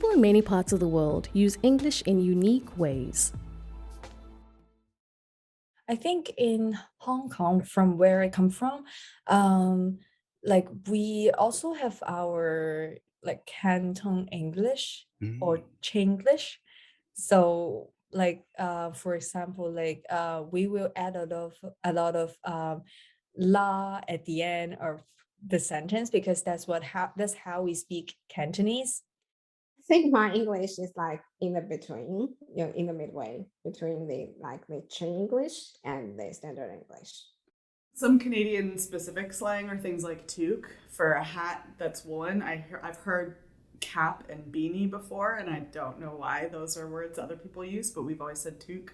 People in many parts of the world use English in unique ways. I think in Hong Kong, from where I come from, um, like we also have our like Canton English or Mm. Chinglish. So like for example, like we will add a lot of la at the end of the sentence because that's how we speak Cantonese. I think my English is like in the between, in the midway between the English and the standard English. Some Canadian specific slang are things like toque for a hat that's woolen. I've heard cap and beanie before, and I don't know why those are words other people use, but we've always said toque.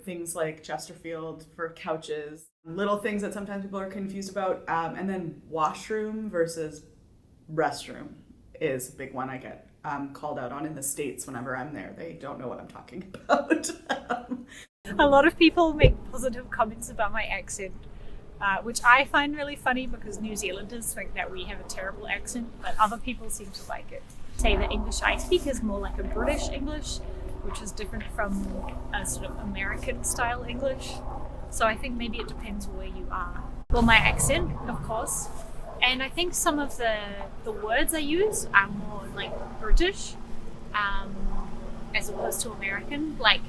Things like Chesterfield for couches, little things that sometimes people are confused about, and then washroom versus restroom is a big one I get called out on in the States whenever I'm there. They don't know what I'm talking about. A lot of people make positive comments about my accent, which I find really funny because New Zealanders think that we have a terrible accent, but other people seem to like it. Say the English I speak is more like a British English, which is different from a sort of American style English. So I think maybe it depends where you are. Well, my accent, of course. And I think some of the words I use are more like British as opposed to American. Like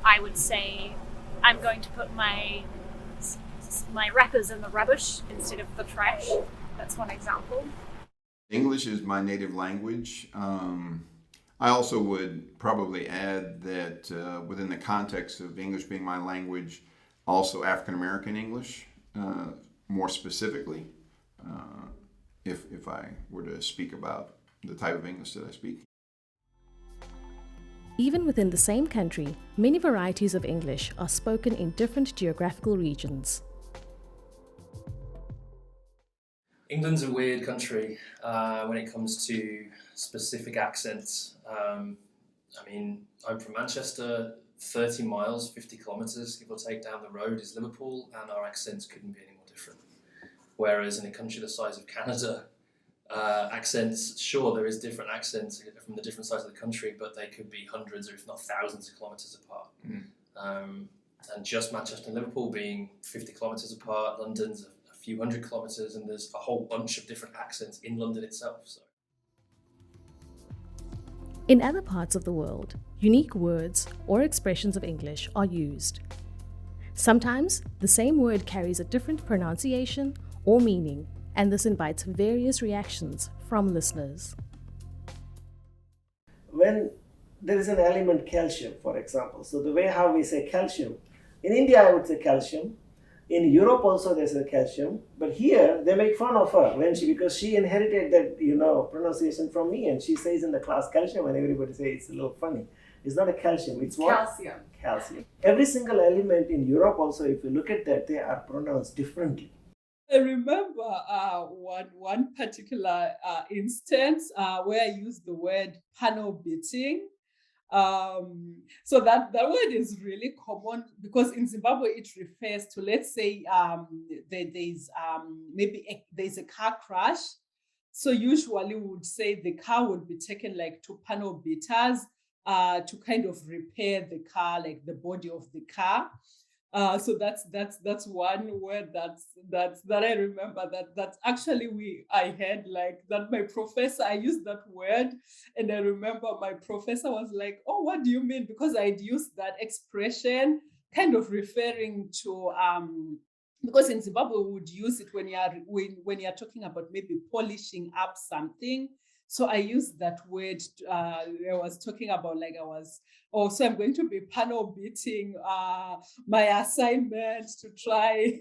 I would say, I'm going to put my wrappers in the rubbish instead of the trash. That's one example. English is my native language. I also would probably add that within the context of English being my language, also African American English, more specifically, if I were to speak about the type of English that I speak. Even within the same country, many varieties of English are spoken in different geographical regions. England's a weird country when it comes to specific accents. I'm from Manchester. 30 miles, 50 kilometres, give or take, down the road is Liverpool, and our accents couldn't be any more different. Whereas in a country the size of Canada, accents, sure, there is different accents from the different sides of the country, but they could be hundreds or if not thousands of kilometres apart. And just Manchester and Liverpool being 50 kilometres apart, London's a few hundred kilometres, and there's a whole bunch of different accents in London itself. So. In other parts of the world, unique words or expressions of English are used. Sometimes the same word carries a different pronunciation or meaning, and this invites various reactions from listeners. When there is an element calcium, for example, so the way how we say calcium, in India I would say calcium, in Europe also there's a calcium, but here they make fun of her because she inherited that pronunciation from me, and she says in the class calcium, and everybody says it's a little funny. It's not a calcium, it's what? Calcium. Calcium. Every single element in Europe also, if you look at that, they are pronounced differently. I remember one particular instance where I used the word panel beating. So that word is really common because in Zimbabwe it refers to, let's say, there's a car crash. So usually we would say the car would be taken like to panel beaters to kind of repair the car, like the body of the car. So that's one word that I remember that actually I had like that my professor, I used that word, and I remember my professor was like, "Oh, what do you mean?" Because I'd used that expression kind of referring to because in Zimbabwe we would use it when you're talking about maybe polishing up something. So I used that word. I was talking about so I'm going to be panel beating my assignment to try.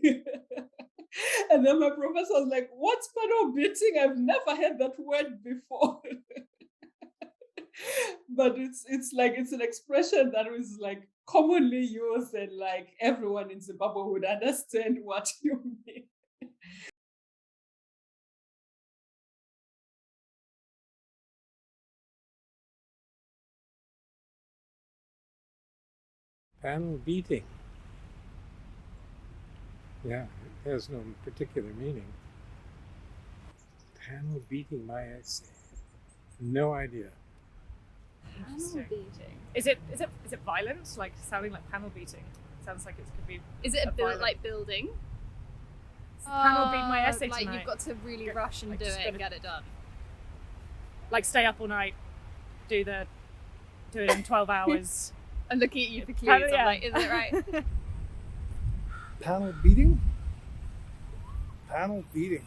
And then my professor was like, "What's panel beating? I've never heard that word before." But it's an expression that is like commonly used, and like everyone in Zimbabwe would understand what you mean. Panel beating. Yeah, it has no particular meaning. Panel beating my essay. No idea. Panel beating. Is it violent? Like sounding like panel beating? Sounds like it could be. Is it like building? Panel beat my essay like tonight. you've got to really rush and like do just it and gotta- get it done. Like stay up all night, do it in 12 hours. I'm looking at you for clues. Panel- I'm yeah. like, is it right? Panel beating? Panel beating.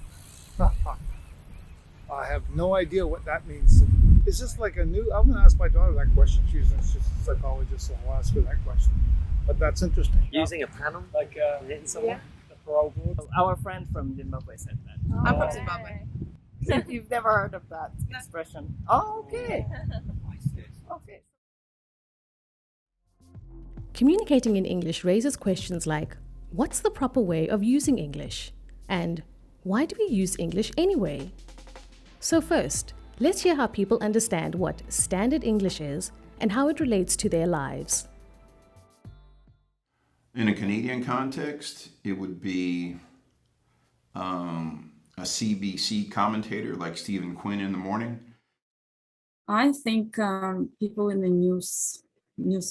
I have no idea what that means. It's just like I'm going to ask my daughter that question. She's a psychologist, so I'll ask her that question. But that's interesting. Using a panel, like hitting someone. The parole board. Our friend from Zimbabwe said that. I'm from Zimbabwe. You've never heard of that expression? Oh, okay. Okay. Communicating in English raises questions like, what's the proper way of using English? And why do we use English anyway? So first, let's hear how people understand what standard English is and how it relates to their lives. In a Canadian context, it would be a CBC commentator like Stephen Quinn in the morning. I think people in the news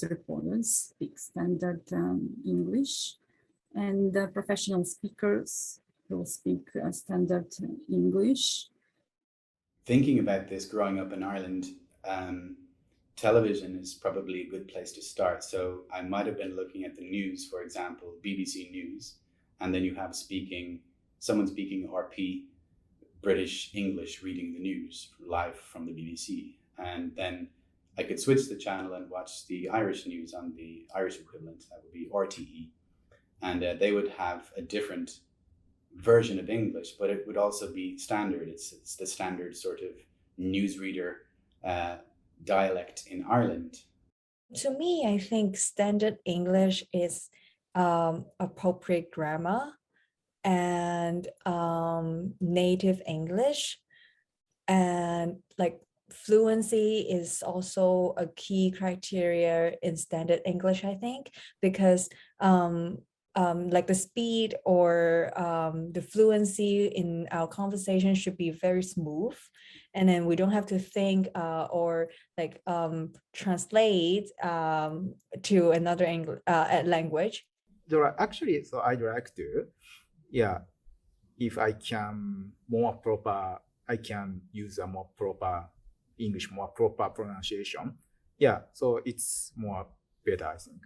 reporters speak standard English, and professional speakers will speak standard English. Thinking about this growing up in Ireland, television is probably a good place to start. So I might have been looking at the news, for example, BBC News, and then you have someone speaking RP, British English, reading the news live from the BBC. And then I could switch the channel and watch the Irish news on the Irish equivalent, that would be RTE. And they would have a different version of English, but it would also be standard. It's the standard sort of newsreader dialect in Ireland. To me, I think standard English is appropriate grammar and native English, and like fluency is also a key criteria in standard English, I think, because like the speed or the fluency in our conversation should be very smooth, and then we don't have to think or like translate to another language. There are actually, so I'd like to, if I can I can use a more proper English, more proper pronunciation. So it's more better, I think.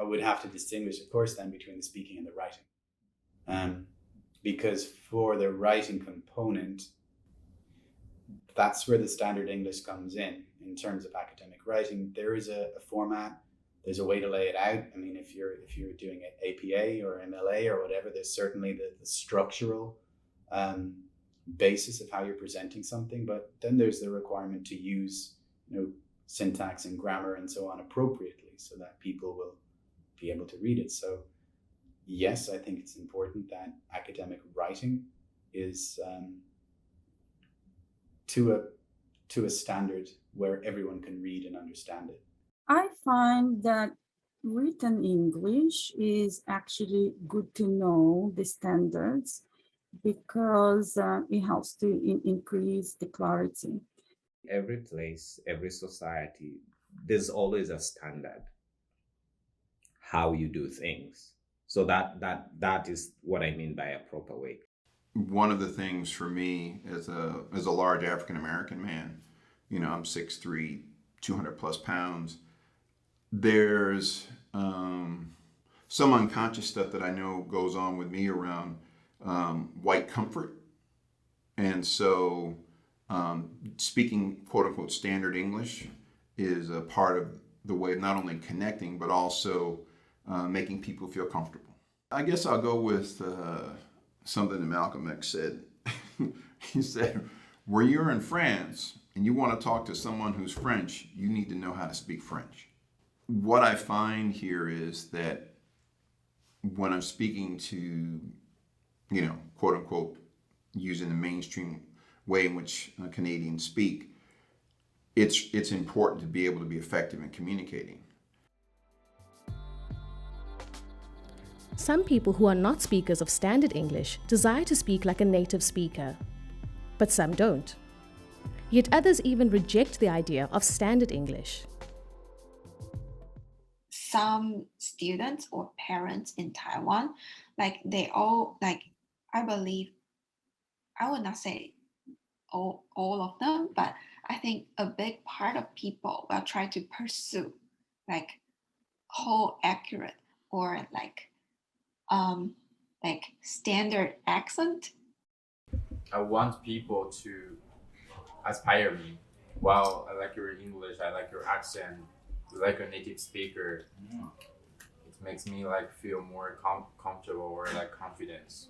I would have to distinguish, of course, then between the speaking and the writing. Because for the writing component, that's where the standard English comes in terms of academic writing. There is a format, there's a way to lay it out. I mean, if you're doing an APA or MLA or whatever, there's certainly the structural basis of how you're presenting something, but then there's the requirement to use, syntax and grammar and so on appropriately so that people will be able to read it. So yes, I think it's important that academic writing is to a standard where everyone can read and understand it. I find that written English is actually good to know the standards because it helps to increase the clarity. Every place, every society, there's always a standard how you do things. So that is what I mean by a proper way. One of the things for me as a large African American man, I'm 6'3", 200 plus pounds. There's some unconscious stuff that I know goes on with me around white comfort. And so speaking quote unquote standard English is a part of the way of not only connecting, but also making people feel comfortable. I guess I'll go with something that Malcolm X said. He said, where you're in France and you want to talk to someone who's French, you need to know how to speak French. What I find here is that when I'm speaking to, quote unquote, using the mainstream way in which Canadians speak, it's important to be able to be effective in communicating. Some people who are not speakers of standard English desire to speak like a native speaker, but some don't. Yet others even reject the idea of standard English. Some students or parents in Taiwan, like they all, like I believe, I would not say all of them, but I think a big part of people will try to pursue like whole accurate or like standard accent. I want people to aspire me. Wow, I like your English, I like your accent, you like a native speaker. It makes me like feel more comfortable or like confidence.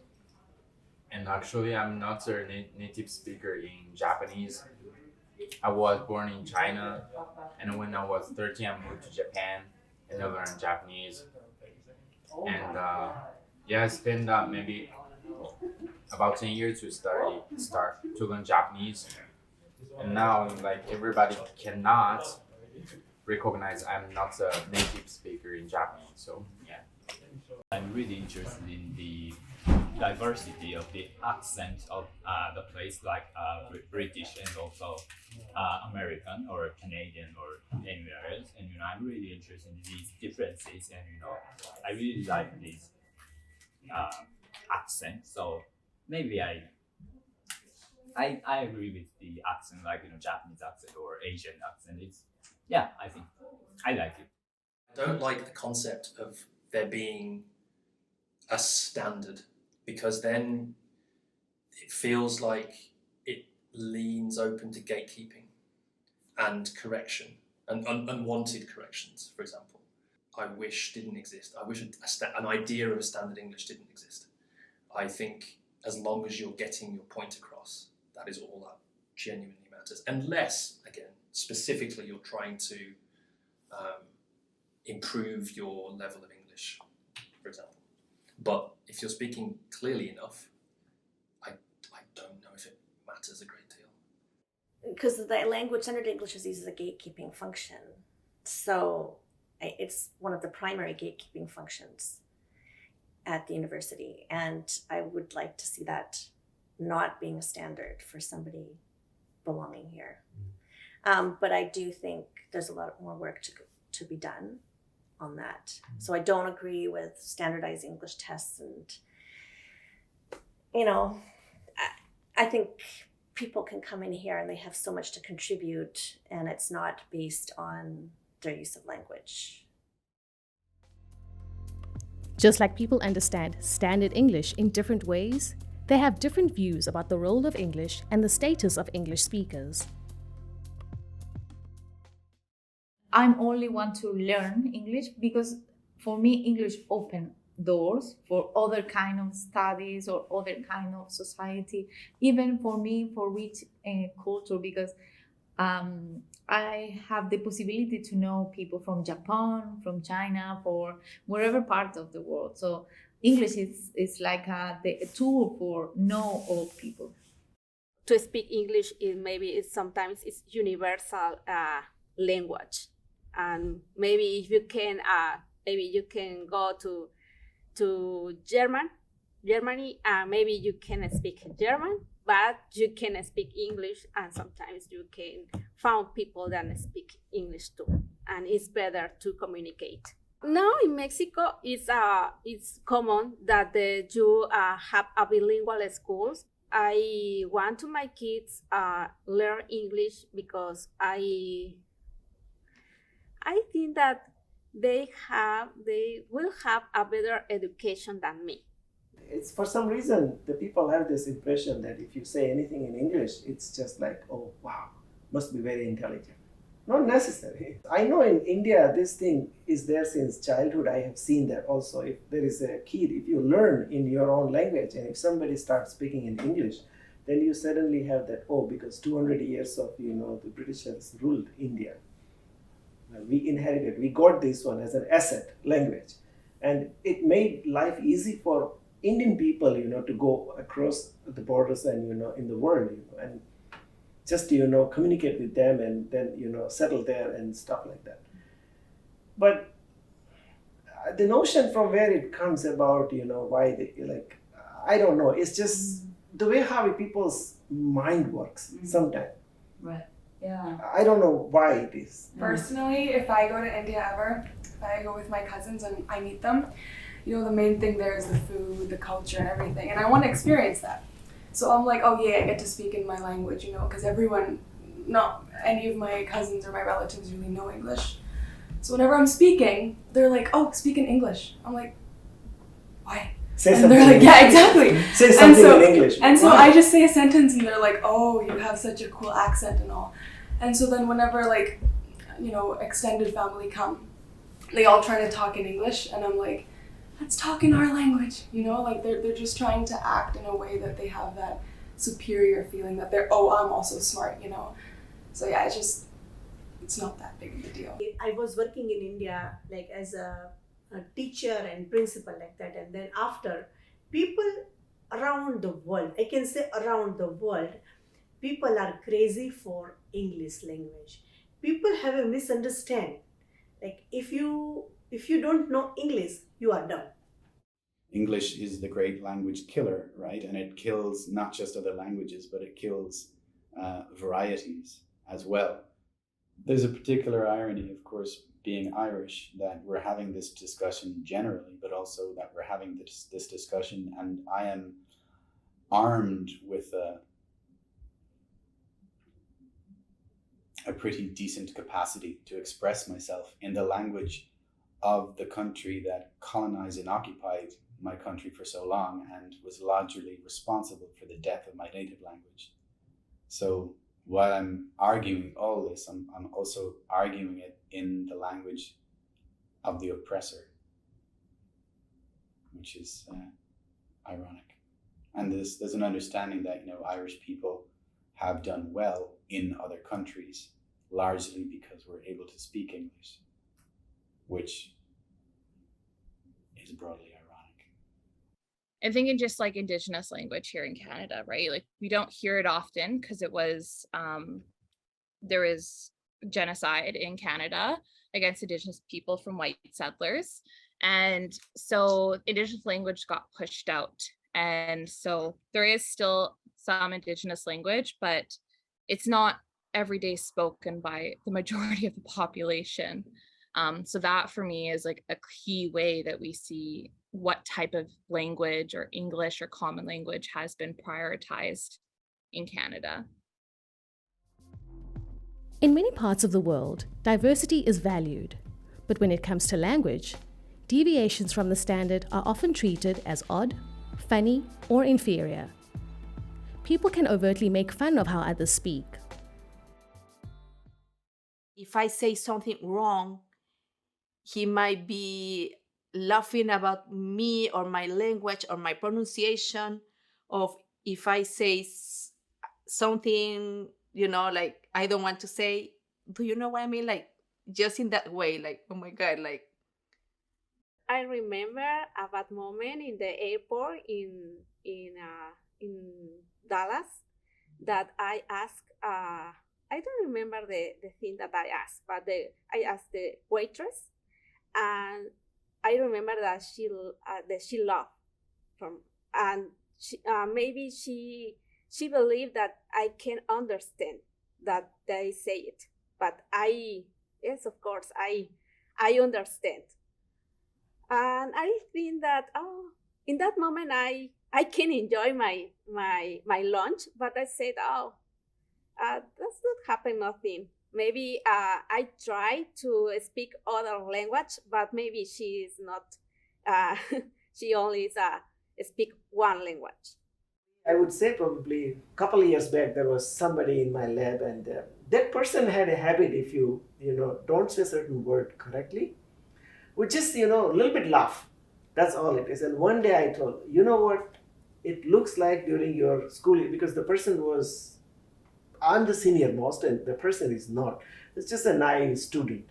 And actually, I'm not a native speaker in Japanese. I was born in China, and when I was 13, I moved to Japan and I learned Japanese. And I spent maybe about 10 years to start to learn Japanese. And now, like everybody cannot recognize I'm not a native speaker in Japanese. So yeah, I'm really interested in the diversity of the accent of the place, like British and also American or Canadian or anywhere else. And I'm really interested in these differences, and I really like these accents. So maybe I agree with the accent, like Japanese accent or Asian accent. I think I like it. I don't like the concept of there being a standard, because then it feels like it leans open to gatekeeping and correction and unwanted corrections, for example. I wish didn't exist. I wish an idea of a standard English didn't exist. I think as long as you're getting your point across, that is all that genuinely matters. Unless, again, specifically you're trying to improve your level of English, for example. But if you're speaking clearly enough, I don't know if it matters a great deal. Because the language, standard English is used as a gatekeeping function. So it's one of the primary gatekeeping functions at the university. And I would like to see that not being a standard for somebody belonging here. But I do think there's a lot more work to be done on that. So I don't agree with standardized English tests, and I think people can come in here and they have so much to contribute, and it's not based on their use of language. Just like people understand standard English in different ways, they have different views about the role of English and the status of English speakers. I'm only want to learn English because for me, English open doors for other kind of studies or other kind of society, even for me, for which culture, because I have the possibility to know people from Japan, from China, for wherever part of the world. So English is like a tool for know all people. To speak English, sometimes it's universal language. And maybe if you can, you can go to Germany, maybe you can speak German, but you can speak English, and sometimes you can find people that speak English too, and it's better to communicate. Now in Mexico, it's common that you have a bilingual schools. I want to my kids learn English because I think that they will have a better education than me. It's for some reason the people have this impression that if you say anything in English, it's just like, oh wow, must be very intelligent. Not necessary. I know in India this thing is there since childhood. I have seen that also. If there is a kid, if you learn in your own language, and if somebody starts speaking in English, then you suddenly have that, because 200 years of the Britishers ruled India. We inherited, we got this one as an asset language, and it made life easy for Indian people, to go across the borders and in the world, and just communicate with them and then settle there and stuff like that. But the notion from where it comes about, why they I don't know. It's just the way how people's mind works sometimes. Right. Yeah. I don't know why it is. Personally, if I go to India ever, if I go with my cousins and I meet them, you know, the main thing there is the food, the culture, and everything. And I want to experience that. So I'm like, oh yeah, I get to speak in my language, you know, because not any of my cousins or my relatives really know English. So whenever I'm speaking, they're like, oh, speak in English. I'm like, why? Say and something. they're like, yeah, exactly. Say something in English. And so Why? I just say a sentence and they're like, oh, you have such a cool accent and all. And so then whenever like, you know, extended family come, they all try to talk in English and I'm like, let's talk in our language, you know, like they're just trying to act in a way that they have that superior feeling that I'm also smart, you know. So yeah, it's not that big of a deal. I was working in India like as a teacher and principal like that, and then after, people around the world, I can say around the world, people are crazy for English language. People have a misunderstanding. Like if you don't know English, you are dumb. English is the great language killer, right? And it kills not just other languages, but it kills varieties as well. There's a particular irony, of course, being Irish, that we're having this discussion generally, but also that we're having this discussion, and I am armed with a pretty decent capacity to express myself in the language of the country that colonized and occupied my country for so long and was largely responsible for the death of my native language. So while I'm arguing all this, I'm also arguing it in the language of the oppressor, which is ironic. And there's an understanding that, you know, Irish people have done well in other countries, largely because we're able to speak English, which is broadly ironic. I think in just like Indigenous language here in Canada, right? Like we don't hear it often because it was, there is genocide in Canada against Indigenous people from white settlers. And so Indigenous language got pushed out. And so there is still some Indigenous language, but it's not every day spoken by the majority of the population. So that for me is like a key way that we see what type of language or English or common language has been prioritized in Canada. In many parts of the world, diversity is valued, but when it comes to language, deviations from the standard are often treated as odd, funny, or inferior. People can overtly make fun of how others speak. If I say something wrong, he might be laughing about me or my language or my pronunciation. Of if I say something, you know, like I don't want to say, do you know what I mean? Like just in that way, like, oh my God, like. I remember a bad moment in the airport in Dallas that I asked, I don't remember the thing that I asked, but I asked the waitress, and I remember that she laughed from, and maybe she believed that I can understand that they say it, but yes, of course, I understand. And I think that in that moment I can enjoy my lunch, but I said, that's not happen nothing. Maybe I try to speak other language, but maybe she is not. She only speak one language. I would say probably a couple of years back there was somebody in my lab, and that person had a habit, if you don't say a certain word correctly, would just, a little bit laugh. That's all it is. And one day I told, you know what, it looks like during your schooling, because the person was, I'm the senior most and the person is not. It's just a naive student.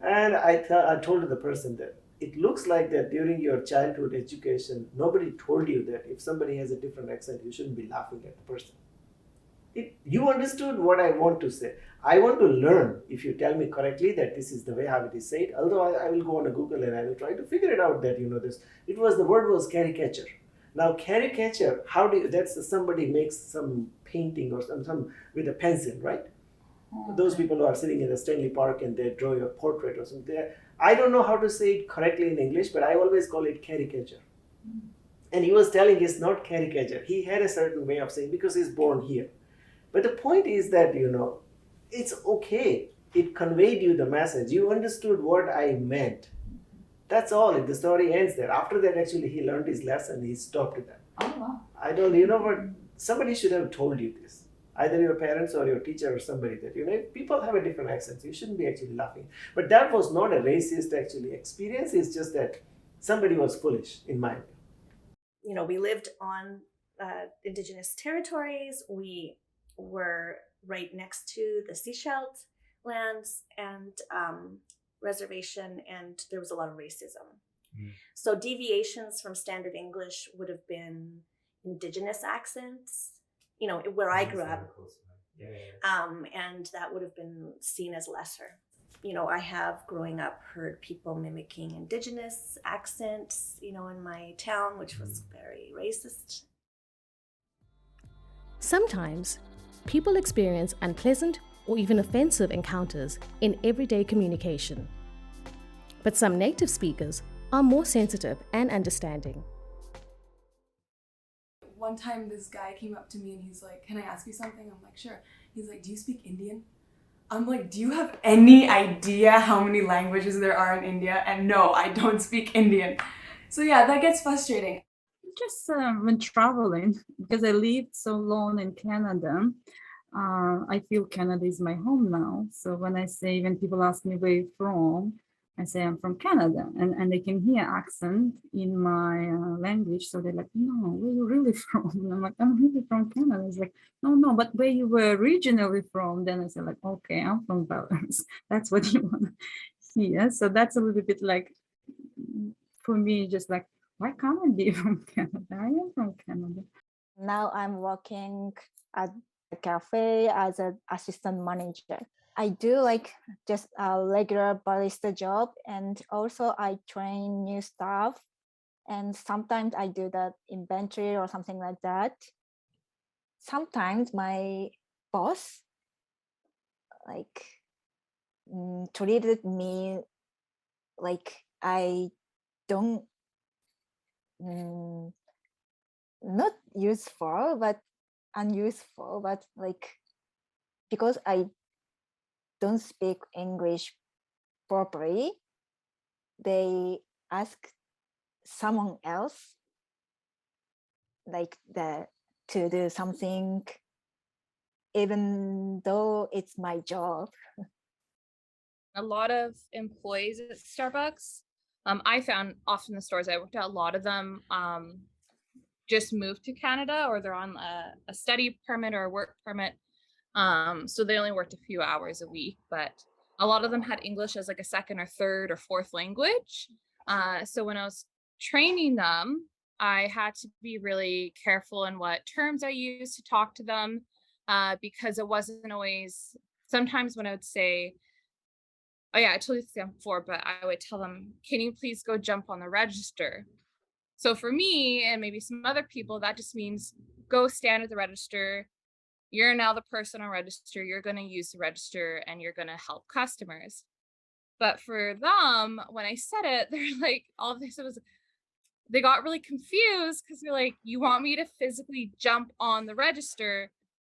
And I told the person that it looks like that during your childhood education, nobody told you that if somebody has a different accent, you shouldn't be laughing at the person. You understood what I want to say. I want to learn, if you tell me correctly that this is the way how it is said, although I will go on a Google and I will try to figure it out that, this. The word was caricature. Now caricature, that's somebody makes some painting or some with a pencil, right? Those people who are sitting in the Stanley Park and they draw your portrait or something. I don't know how to say it correctly in English, but I always call it caricature. And he was telling it's not caricature. He had a certain way of saying because he's born here. But the point is that, it's okay. It conveyed you the message. You understood what I meant. That's all. The story ends there. After that, actually, he learned his lesson. He stopped that. Oh, wow. I don't, but somebody should have told you this. Either your parents or your teacher or somebody that, people have a different accent. You shouldn't be actually laughing. But that was not a racist actually experience. It's just that somebody was foolish in my opinion. We lived on indigenous territories. We were right next to the Seychelles lands and reservation, and there was a lot of racism. So deviations from standard English would have been indigenous accents, where I grew up. And that would have been seen as lesser. I have growing up heard people mimicking indigenous accents, in my town, which was very racist. Sometimes people experience unpleasant or even offensive encounters in everyday communication. But some native speakers are more sensitive and understanding. One time this guy came up to me and he's like, "Can I ask you something?" I'm like, "Sure." He's like, "Do you speak Indian?" I'm like, "Do you have any idea how many languages there are in India?" And no, I don't speak Indian. So yeah, that gets frustrating. Just when traveling, because I lived so long in Canada, I feel Canada is my home now. So when people ask me where you're from, I say I'm from Canada, and they can hear accent in my language. So they're like, "No, where you really from?" And I'm like, "I'm really from Canada." It's like, no, but where you were originally from? Then I say like, "Okay, I'm from Belarus." That's what you want to hear. So that's a little bit like, for me, just like, why can't I be from Canada? I am from Canada. Now I'm working at a cafe as an assistant manager. I do like just a regular barista job, and also I train new staff, and sometimes I do that inventory or something like that. Sometimes my boss treated me like I don't not useful but unuseful, but because I don't speak English properly, they ask someone else to do something, even though it's my job. A lot of employees at Starbucks, I found often the stores I worked at, a lot of them just moved to Canada, or they're on a study permit or a work permit. So they only worked a few hours a week, but a lot of them had English as like a second or third or fourth language. So when I was training them, I had to be really careful in what terms I used to talk to them, because it wasn't always, sometimes when I would say, "Oh yeah, I told you this before," but I would tell them, "Can you please go jump on the register?" So for me and maybe some other people, that just means go stand at the register. You're now the person on register. You're going to use the register and you're going to help customers. But for them, when I said it, they're like, all this was, they got really confused because they're like, "You want me to physically jump on the register?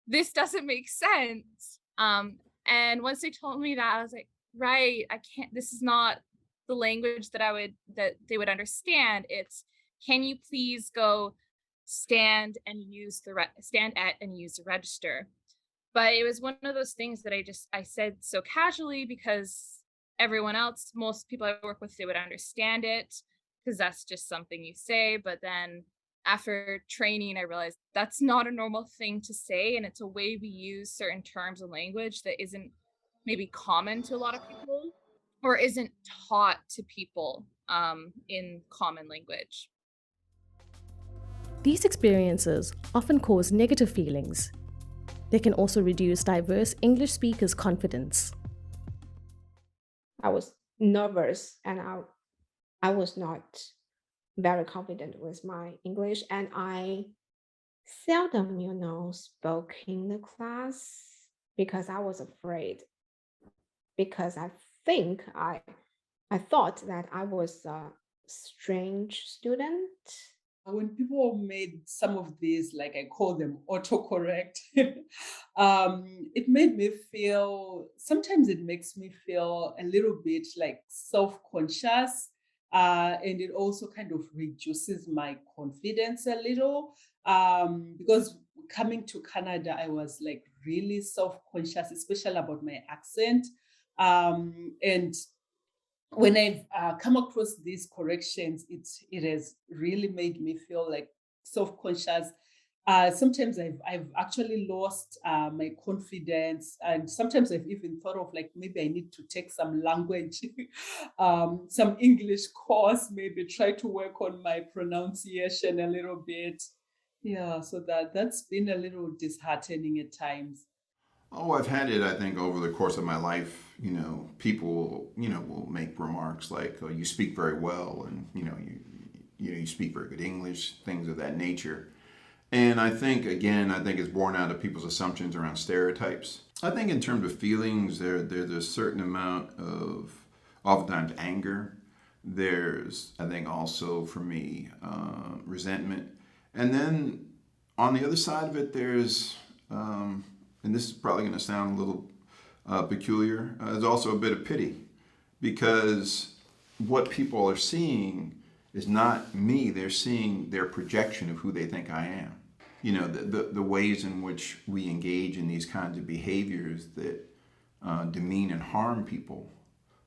This doesn't make sense." And once they told me that, I was like, right, I can't, this is not the language that they would understand. It's, "Can you please go stand at and use the register?" But it was one of those things that I said so casually because everyone else, most people I work with, they would understand it because that's just something you say. But then after training, I realized that's not a normal thing to say, and it's a way we use certain terms and language that isn't maybe common to a lot of people or isn't taught to people in common language. These experiences often cause negative feelings. They can also reduce diverse English speakers' confidence. I was nervous and I was not very confident with my English, and I seldom, spoke in the class because I was afraid. Because I think I thought that I was a strange student. When people made some of these, like I call them autocorrect, it made me feel, sometimes it makes me feel a little bit like self-conscious. And it also kind of reduces my confidence a little. Because coming to Canada, I was like really self-conscious, especially about my accent. And when I've come across these corrections, it has really made me feel like self-conscious. Sometimes I've actually lost my confidence, and sometimes I've even thought of like maybe I need to take some language, some English course, maybe try to work on my pronunciation a little bit. Yeah, so that's been a little disheartening at times. Oh, I've had it, I think, over the course of my life. People, will make remarks like, "Oh, you speak very well," and you speak very good English, things of that nature. And I think, again, it's born out of people's assumptions around stereotypes. I think in terms of feelings, there's a certain amount of, oftentimes, anger. There's, I think, also for me, resentment. And then on the other side of it, there's, and this is probably going to sound a little peculiar, there's also a bit of pity, because what people are seeing is not me. They're seeing their projection of who they think I am. The ways in which we engage in these kinds of behaviors that demean and harm people,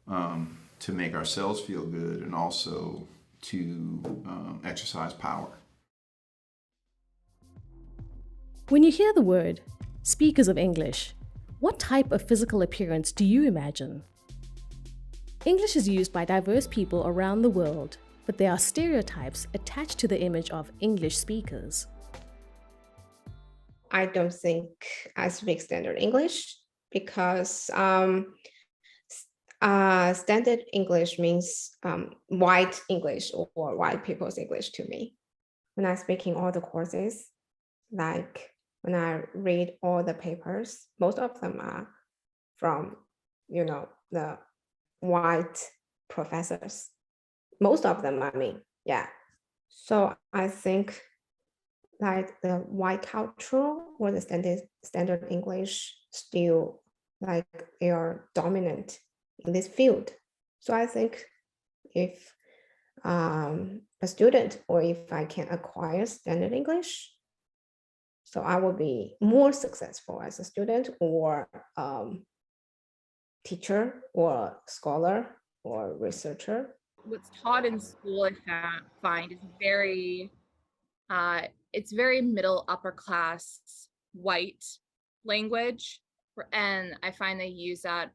to make ourselves feel good and also to exercise power. When you hear the word speakers of English, what type of physical appearance do you imagine? English is used by diverse people around the world, but there are stereotypes attached to the image of English speakers. I don't think I speak standard English because standard English means white English or white people's English to me. When I speak in all the courses, like when I read all the papers, most of them are from, the white professors. Most of them, yeah. So I think like the white culture or the standard English still like they are dominant in this field. So I think if a student or if I can acquire standard English, so I will be more successful as a student or teacher or scholar or researcher. What's taught in school, I find, is very, it's very middle upper class white language, and I find they use that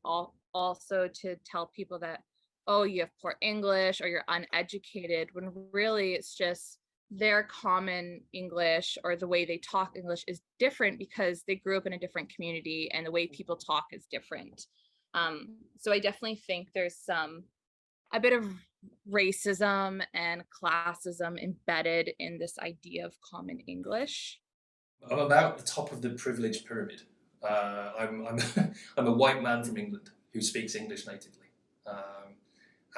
also to tell people that, oh, you have poor English or you're uneducated, when really it's just their common English or the way they talk English is different because they grew up in a different community and the way people talk is different. So I definitely think there's a bit of racism and classism embedded in this idea of common English. I'm about the top of the privilege pyramid. I'm I'm a white man from England who speaks English natively,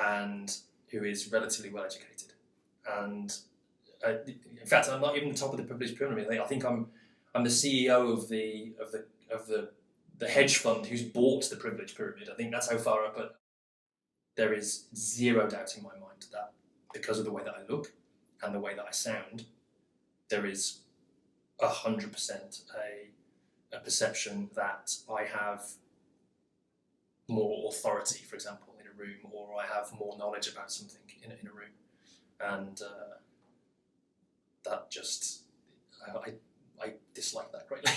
and who is relatively well educated. And in fact, I'm not even the top of the privilege pyramid. I think I'm the CEO of the hedge fund who's bought the privilege pyramid. I think that's how far up. But there is zero doubt in my mind that because of the way that I look and the way that I sound, there is 100% a perception that I have more authority, for example, in a room, or I have more knowledge about something in a room, and that just I dislike that greatly.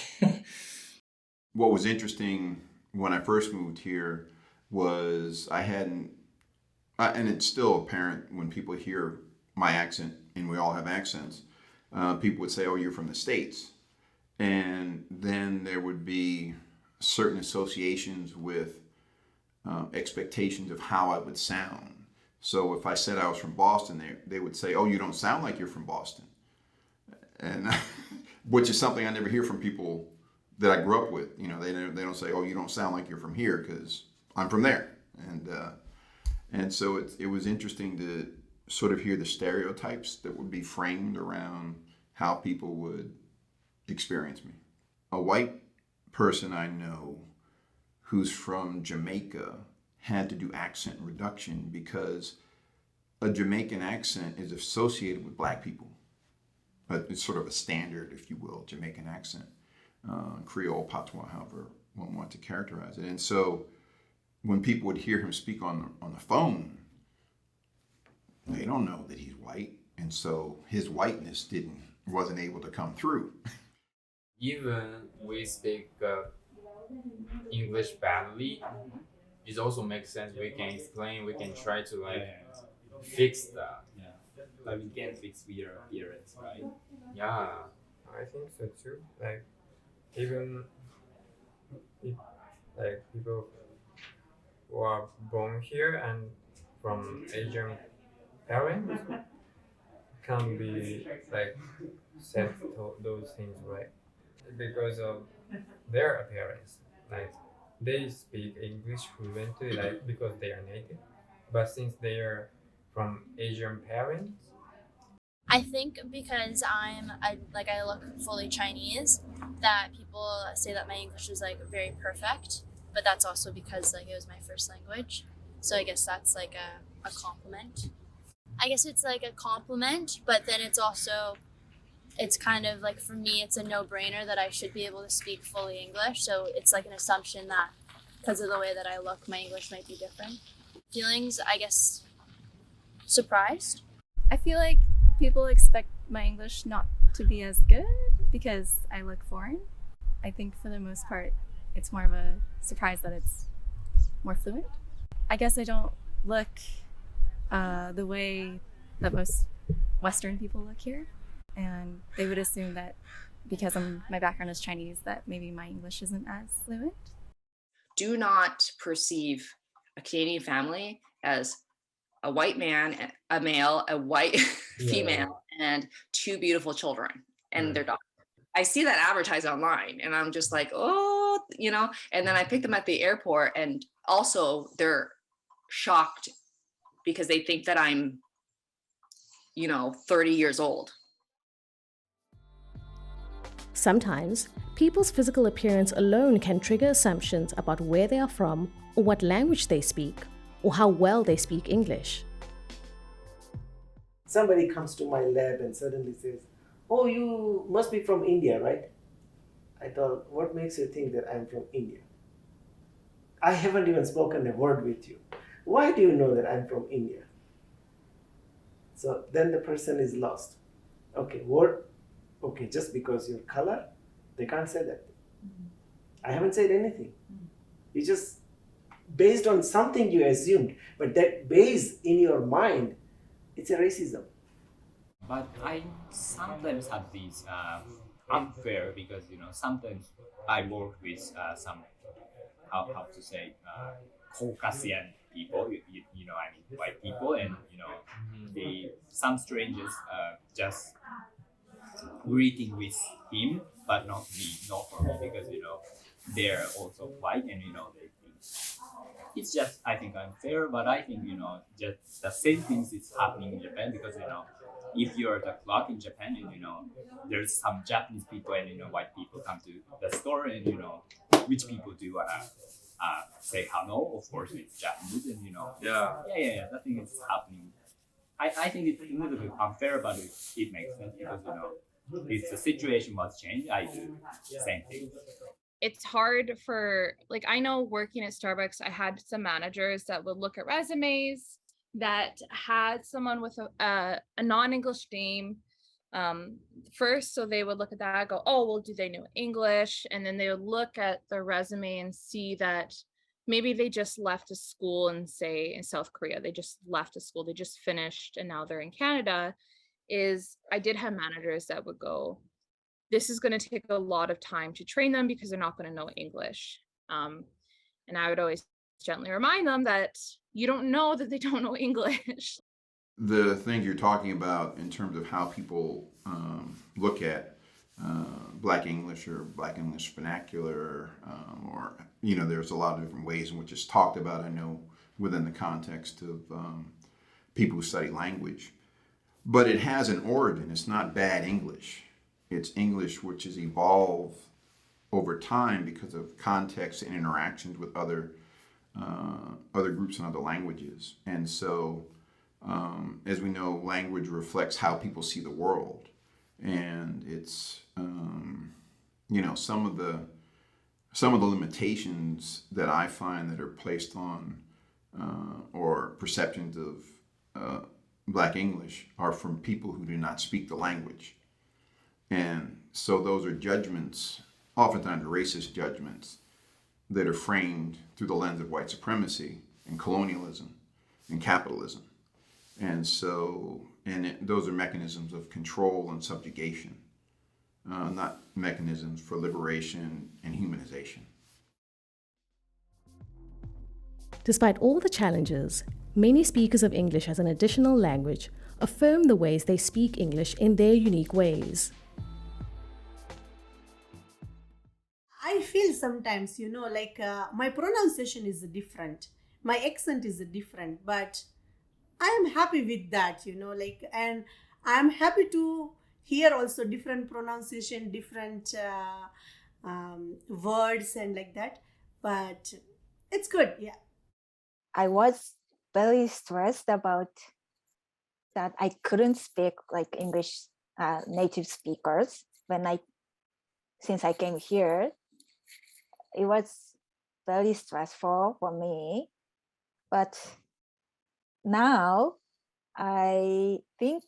What was interesting when I first moved here was and it's still apparent when people hear my accent, and we all have accents, people would say, "Oh, you're from the States." And then there would be certain associations with expectations of how I would sound. So if I said I was from Boston, they would say, "Oh, you don't sound like you're from Boston," and which is something I never hear from people that I grew up with. You know, they don't say, "Oh, you don't sound like you're from here," because I'm from there. And so it was interesting to sort of hear the stereotypes that would be framed around how people would experience me. A white person I know who's from Jamaica had to do accent reduction because a Jamaican accent is associated with black people. It's sort of a standard, if you will, Jamaican accent, Creole, Patois, however one wants to characterize it. And so when people would hear him speak on the phone, they don't know that he's white, and so his whiteness wasn't able to come through. Even we speak English badly, it also makes sense. We can explain, we can try to fix that. Like we can fix your appearance, right? Yeah. I think so too. Like even if, like people who are born here and from Asian parents can be like said those things, right? Because of their appearance. Like they speak English fluently, like because they are native. But since they are from Asian parents, I think because I look fully Chinese, that people say that my English is like very perfect, but that's also because like it was my first language. So I guess that's like a compliment. I guess it's like a compliment, but then it's kind of like, for me, it's a no-brainer that I should be able to speak fully English. So it's like an assumption that because of the way that I look, my English might be different. Feelings, I guess, surprised. I feel like people expect my English not to be as good because I look foreign. I think for the most part, it's more of a surprise that it's more fluent. I guess I don't look the way that most Western people look here. And they would assume that because my background is Chinese, that maybe my English isn't as fluent. Do not perceive a Canadian family as a white man, a male, a white female, and two beautiful children and their dog. I see that advertised online and I'm just like, oh, and then I pick them at the airport and also they're shocked because they think that I'm, 30 years old. Sometimes, people's physical appearance alone can trigger assumptions about where they are from or what language they speak or how well they speak English. Somebody comes to my lab and suddenly says, "Oh, you must be from India, right?" I thought, what makes you think that I'm from India? I haven't even spoken a word with you. Why do you know that I'm from India? So then the person is lost. Okay, just because your color, they can't say that. I haven't said anything. You just, based on something you assumed, but that base in your mind, it's a racism. But I sometimes have these unfair because sometimes I work with some how to say Caucasian people, white people, and some strangers just greeting with him, but not for me because they're also white and they think it's just, I think, unfair. But I think just the same things is happening in Japan because if you're the clock in Japan and there's some Japanese people and white people come to the store and which people do wanna say hello, of course it's Japanese and yeah, I think it's happening. I think it's a little bit unfair, but it makes sense because if the situation was changed, I do the same thing. It's hard for, like, I know working at Starbucks, I had some managers that would look at resumes that had someone with a non-English name first. So they would look at that, go, oh, well, do they know English? And then they would look at their resume and see that maybe they just left a school and say in South Korea, they just left a school, they just finished and now they're in Canada. I did have managers that would go, this is going to take a lot of time to train them because they're not going to know English. And I would always gently remind them that you don't know that they don't know English. The things you're talking about in terms of how people look at Black English or Black English vernacular, or, there's a lot of different ways in which it's talked about, I know, within the context of people who study language. But it has an origin. It's not bad English. It's English which has evolved over time because of context and interactions with other groups and other languages. And so, as we know, language reflects how people see the world. And it's, some of the limitations that I find that are placed on or perceptions of Black English are from people who do not speak the language. And so those are judgments, oftentimes racist judgments, that are framed through the lens of white supremacy and colonialism and capitalism. And so, those are mechanisms of control and subjugation, not mechanisms for liberation and humanization. Despite all the challenges, many speakers of English as an additional language affirm the ways they speak English in their unique ways. I feel sometimes, my pronunciation is different, my accent is different, but I am happy with that, and I am happy to hear also different pronunciation, different words and like that, but it's good, yeah. I was very stressed about that I couldn't speak like English native speakers since I came here. It was very stressful for me, but now I think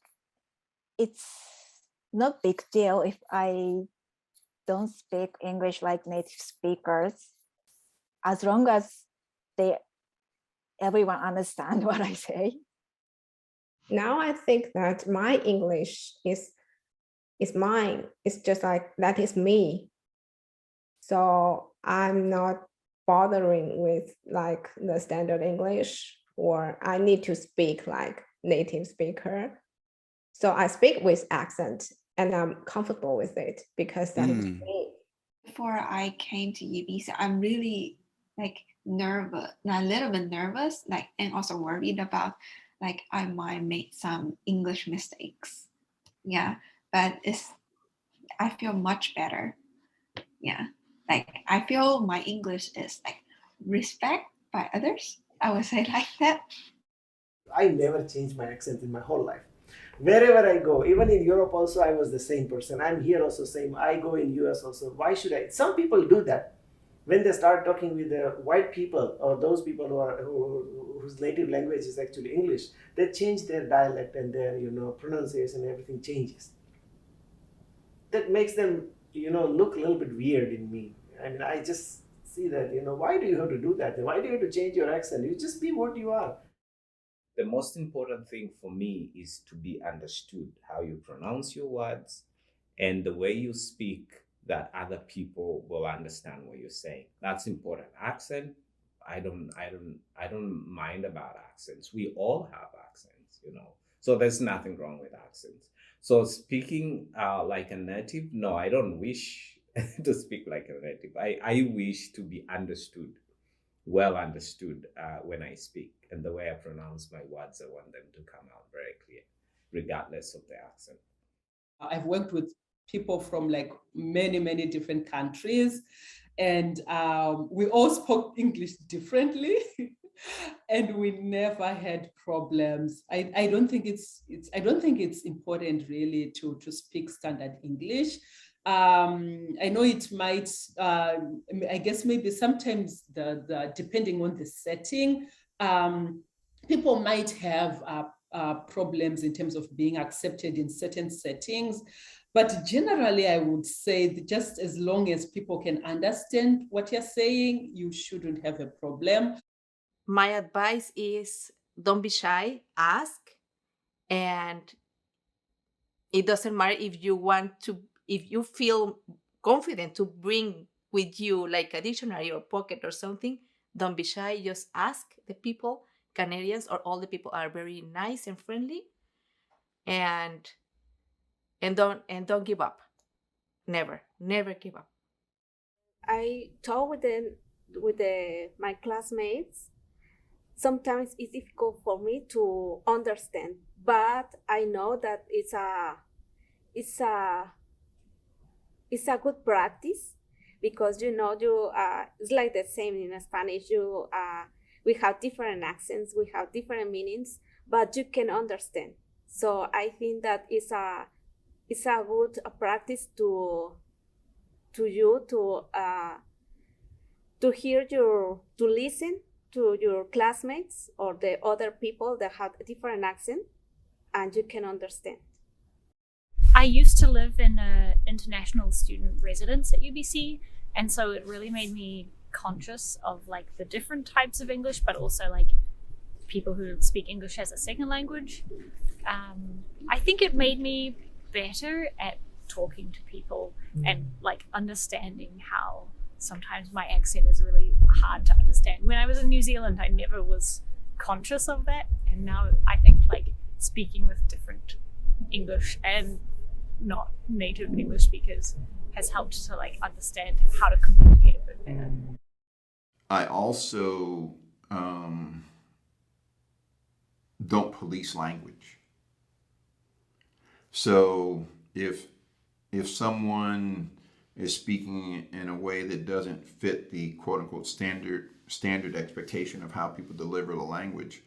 it's not big deal if I don't speak English like native speakers, as long as everyone understand what I say. Now I think that my English is mine. It's just like that is me. So I'm not bothering with like the standard English, or I need to speak like native speaker. So I speak with accent and I'm comfortable with it because that is me. Before I came to UBC, I'm really like nervous, a little bit nervous, like, and also worried about like I might make some English mistakes. Yeah, but I feel much better. Yeah, like I feel my English is like respect by others. I would say like that. I never changed my accent in my whole life. Wherever I go, even in Europe also, I was the same person. I'm here also same. I go in US also. Why should I? Some people do that. When they start talking with the white people or those people whose native language is actually English, they change their dialect and their pronunciation, everything changes. That makes them look a little bit weird in me. I mean, I just see that why do you have to do that? Why do you have to change your accent? You just be what you are. The most important thing for me is to be understood, how you pronounce your words and the way you speak, that other people will understand what you're saying. That's important. Accent, I don't mind about accents. We all have accents, So there's nothing wrong with accents. So speaking like a native, no, I don't wish to speak like a native. I wish to be understood, well understood when I speak. And the way I pronounce my words, I want them to come out very clear, regardless of the accent. I've worked with people from like many different countries, and we all spoke English differently and we never had problems. I don't think it's important really to speak standard English. I know it might, I guess maybe sometimes the depending on the setting, people might have problems in terms of being accepted in certain settings. But generally, I would say that just as long as people can understand what you're saying, you shouldn't have a problem. My advice is don't be shy, ask. And it doesn't matter if you feel confident to bring with you like a dictionary or pocket or something, Don't be shy, just ask the people. Canadians or all the people are very nice and friendly, and don't give up. Never give up. I talk with my classmates. Sometimes it's difficult for me to understand, but I know that it's a good practice, because it's like the same in Spanish. We have different accents, we have different meanings, but you can understand. So I think that it's a good practice to listen to your classmates or the other people that have a different accent, and you can understand. I used to live in an international student residence at UBC, and so it really made me conscious of like the different types of English, but also like people who speak English as a second language. I think it made me better at talking to people and like understanding how sometimes my accent is really hard to understand. When I was in New Zealand, I never was conscious of that, and now I think like speaking with different English and not native English speakers has helped to like understand how to communicate a bit better. I also don't police language. So if someone is speaking in a way that doesn't fit the quote unquote standard expectation of how people deliver the language,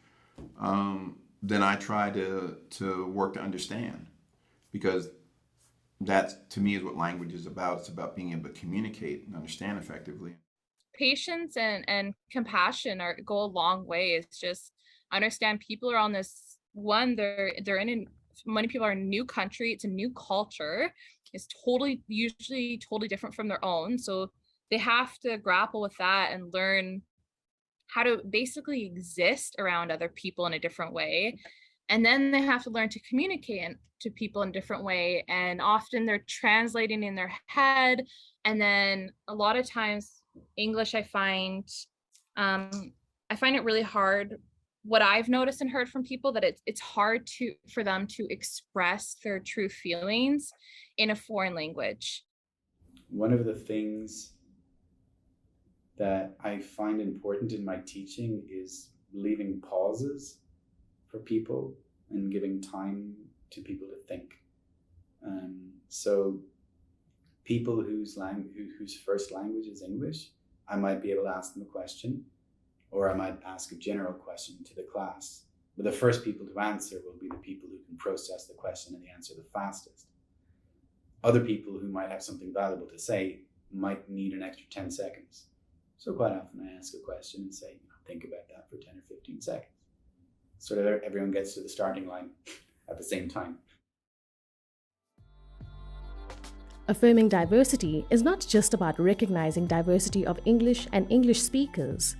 then I try to work to understand, because that to me is what language is about. It's about being able to communicate and understand effectively. Patience and compassion go a long way. It's just understand people are on this one, they're in many people are in a new country, it's a new culture, it's usually totally different from their own, so they have to grapple with that and learn how to basically exist around other people in a different way, and then they have to learn to communicate to people in a different way, and often they're translating in their head, and then a lot of times English I find it really hard. What I've noticed and heard from people that it's hard for them to express their true feelings in a foreign language. One of the things that I find important in my teaching is leaving pauses for people and giving time to people to think. So people whose first language is English, I might be able to ask them a question, or I might ask a general question to the class. But the first people to answer will be the people who can process the question and the answer the fastest. Other people who might have something valuable to say might need an extra 10 seconds. So quite often I ask a question and say, think about that for 10 or 15 seconds. So that everyone gets to the starting line at the same time. Affirming diversity is not just about recognizing diversity of English and English speakers.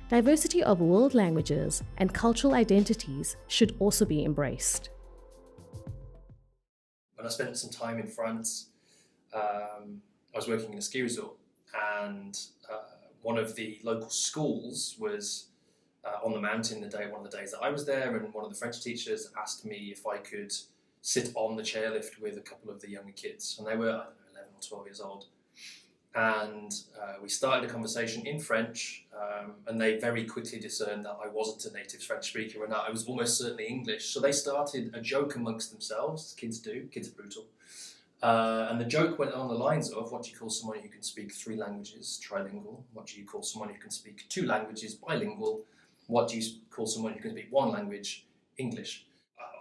Diversity of world languages and cultural identities should also be embraced. When I spent some time in France, I was working in a ski resort, and one of the local schools was on the mountain one of the days that I was there, and one of the French teachers asked me if I could sit on the chairlift with a couple of the younger kids, and they were, 11 or 12 years old. And we started a conversation in French, and they very quickly discerned that I wasn't a native French speaker and that I was almost certainly English. So they started a joke amongst themselves, kids do, kids are brutal. And the joke went on the lines of, what do you call someone who can speak 3 languages, trilingual? What do you call someone who can speak 2 languages, bilingual? What do you call someone who can speak 1 language, English?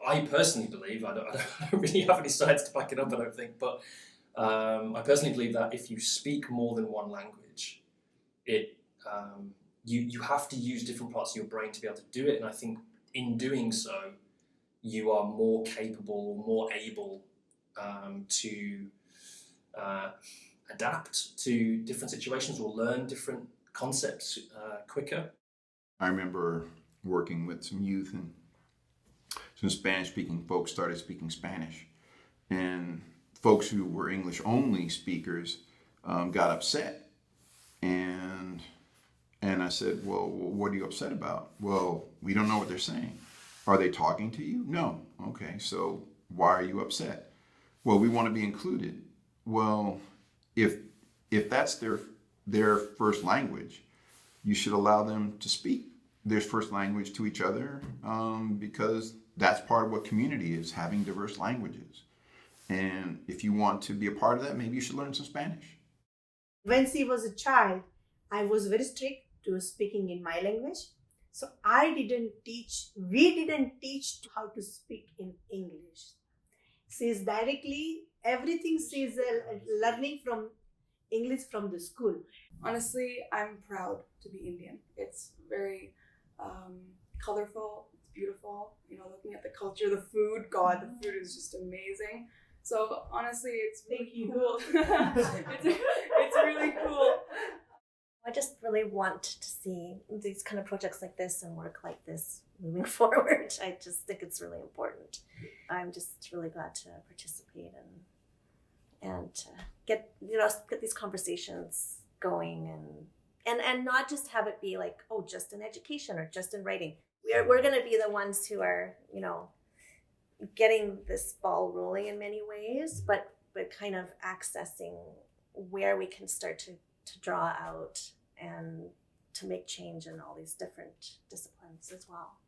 I personally believe, I don't really have any science to back it up, I don't think, but I personally believe that if you speak more than 1 language, you have to use different parts of your brain to be able to do it, and I think in doing so, you are more capable, more able to adapt to different situations or learn different concepts quicker. I remember working with some youth, and some Spanish-speaking folks started speaking Spanish, and folks who were English-only speakers got upset, and And I said, well, what are you upset about? Well, we don't know what they're saying. Are they talking to you? No. Okay, so why are you upset? Well, we want to be included. Well, if that's their first language, you should allow them to speak their first language to each other, because that's part of what community is, having diverse languages. And if you want to be a part of that, maybe you should learn some Spanish. When she was a child, I was very strict to speaking in my language. So we didn't teach how to speak in English. She's directly, everything she's learning from English from the school. Honestly, I'm proud to be Indian. It's very colorful, it's beautiful. You know, looking at the culture, the food, God, the food is just amazing. So honestly, it's really cool. it's really cool. I just really want to see these kind of projects like this and work like this moving forward. I just think it's really important. I'm just really glad to participate and get these conversations going and not just have it be like, oh, just in education or just in writing. We're going to be the ones who are, getting this ball rolling in many ways, but kind of accessing where we can start to draw out and to make change in all these different disciplines as well.